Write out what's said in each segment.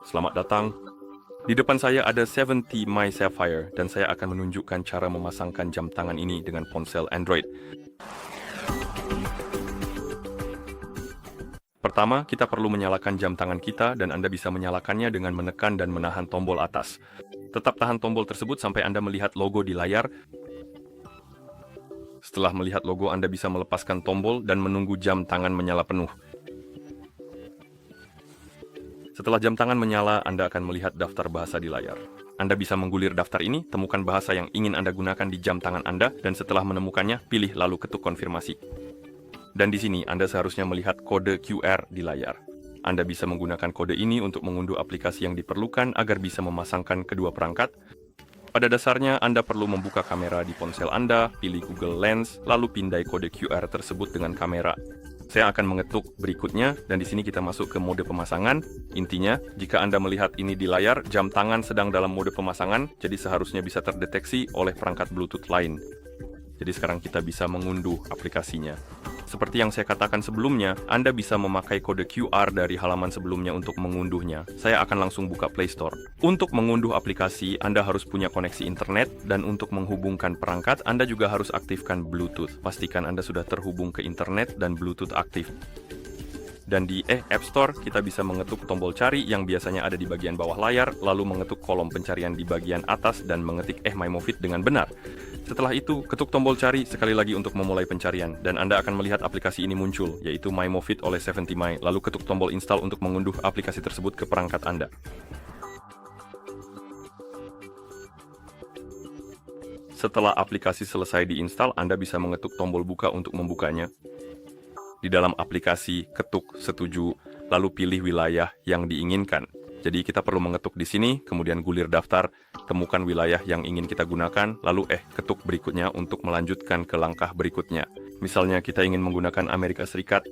Selamat datang. Di depan saya ada 70 My Sapphire dan saya akan menunjukkan cara memasangkan jam tangan ini dengan ponsel Android. Pertama, kita perlu menyalakan jam tangan kita dan Anda bisa menyalakannya dengan menekan dan menahan tombol atas. Tetap tahan tombol tersebut sampai Anda melihat logo di layar. Setelah melihat logo, Anda bisa melepaskan tombol dan menunggu jam tangan menyala penuh. Setelah jam tangan menyala, Anda akan melihat daftar bahasa di layar. Anda bisa menggulir daftar ini, temukan bahasa yang ingin Anda gunakan di jam tangan Anda, dan setelah menemukannya, pilih lalu ketuk konfirmasi. Dan di sini, Anda seharusnya melihat kode QR di layar. Anda bisa menggunakan kode ini untuk mengunduh aplikasi yang diperlukan agar bisa memasangkan kedua perangkat. Pada dasarnya, Anda perlu membuka kamera di ponsel Anda, pilih Google Lens, lalu pindai kode QR tersebut dengan kamera. Saya akan mengetuk berikutnya, dan di sini kita masuk ke mode pemasangan. Intinya, jika Anda melihat ini di layar, jam tangan sedang dalam mode pemasangan, jadi seharusnya bisa terdeteksi oleh perangkat Bluetooth lain. Jadi sekarang kita bisa mengunduh aplikasinya. Seperti yang saya katakan sebelumnya, Anda bisa memakai kode QR dari halaman sebelumnya untuk mengunduhnya. Saya akan langsung buka Play Store. Untuk mengunduh aplikasi, Anda harus punya koneksi internet, dan untuk menghubungkan perangkat, Anda juga harus aktifkan Bluetooth. Pastikan Anda sudah terhubung ke internet dan Bluetooth aktif. Dan di App Store, kita bisa mengetuk tombol cari yang biasanya ada di bagian bawah layar, lalu mengetuk kolom pencarian di bagian atas dan mengetik MyMoFit dengan benar. Setelah itu, ketuk tombol cari sekali lagi untuk memulai pencarian, dan Anda akan melihat aplikasi ini muncul, yaitu MyMoFit oleh 70My, lalu ketuk tombol install untuk mengunduh aplikasi tersebut ke perangkat Anda. Setelah aplikasi selesai diinstal, Anda bisa mengetuk tombol buka untuk membukanya. Di dalam aplikasi, ketuk setuju, lalu pilih wilayah yang diinginkan. Jadi kita perlu mengetuk di sini, kemudian gulir daftar, temukan wilayah yang ingin kita gunakan, lalu ketuk berikutnya untuk melanjutkan ke langkah berikutnya. Misalnya kita ingin menggunakan Amerika Serikat,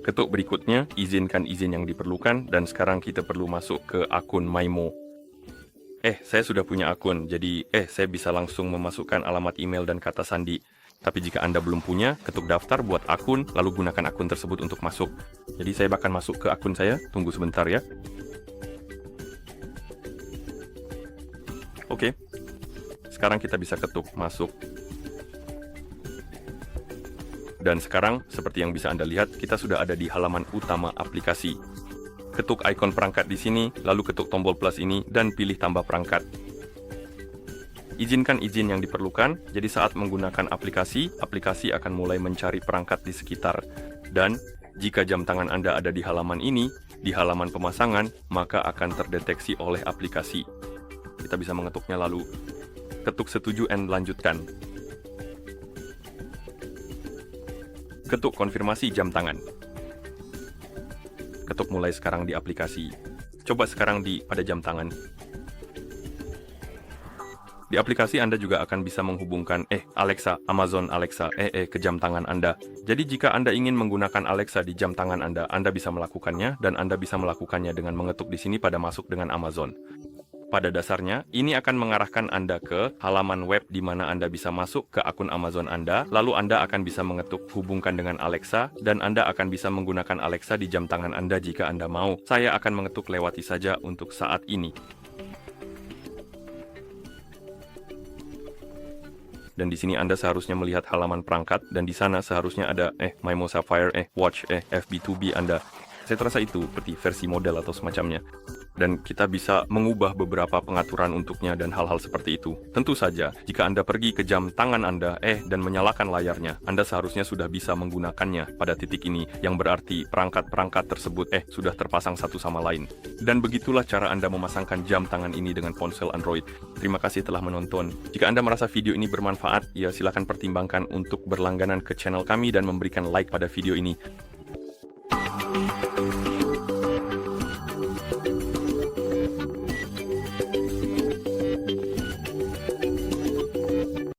ketuk berikutnya, izinkan izin yang diperlukan, dan sekarang kita perlu masuk ke akun MyMo. Saya sudah punya akun, jadi saya bisa langsung memasukkan alamat email dan kata sandi. Tapi jika Anda belum punya, ketuk daftar buat akun, lalu gunakan akun tersebut untuk masuk. Jadi saya bahkan masuk ke akun saya, tunggu sebentar ya. Oke, sekarang kita bisa ketuk masuk. Dan sekarang, seperti yang bisa Anda lihat, kita sudah ada di halaman utama aplikasi. Ketuk ikon perangkat di sini, lalu ketuk tombol plus ini, dan pilih tambah perangkat. Izinkan izin yang diperlukan, jadi saat menggunakan aplikasi, aplikasi akan mulai mencari perangkat di sekitar. Dan, jika jam tangan Anda ada di halaman ini, di halaman pemasangan, maka akan terdeteksi oleh aplikasi. Kita bisa mengetuknya lalu ketuk setuju and lanjutkan. Ketuk konfirmasi jam tangan. Ketuk mulai sekarang di aplikasi. Coba sekarang pada jam tangan. Di aplikasi Anda juga akan bisa menghubungkan Alexa, Amazon Alexa, ke jam tangan Anda. Jadi jika Anda ingin menggunakan Alexa di jam tangan Anda bisa melakukannya, dan Anda bisa melakukannya dengan mengetuk di sini pada masuk dengan Amazon. Pada dasarnya, ini akan mengarahkan Anda ke halaman web di mana Anda bisa masuk ke akun Amazon Anda, lalu Anda akan bisa mengetuk hubungkan dengan Alexa, dan Anda akan bisa menggunakan Alexa di jam tangan Anda jika Anda mau. Saya akan mengetuk lewati saja untuk saat ini. Dan di sini Anda seharusnya melihat halaman perangkat, dan di sana seharusnya ada MyMo Sapphire, Watch, FB2B Anda. Saya terasa itu seperti versi model atau semacamnya. Dan kita bisa mengubah beberapa pengaturan untuknya dan hal-hal seperti itu. Tentu saja, jika Anda pergi ke jam tangan Anda, dan menyalakan layarnya, Anda seharusnya sudah bisa menggunakannya pada titik ini, yang berarti perangkat-perangkat tersebut sudah terpasang satu sama lain. Dan begitulah cara Anda memasangkan jam tangan ini dengan ponsel Android. Terima kasih telah menonton. Jika Anda merasa video ini bermanfaat, ya silakan pertimbangkan untuk berlangganan ke channel kami dan memberikan like pada video ini.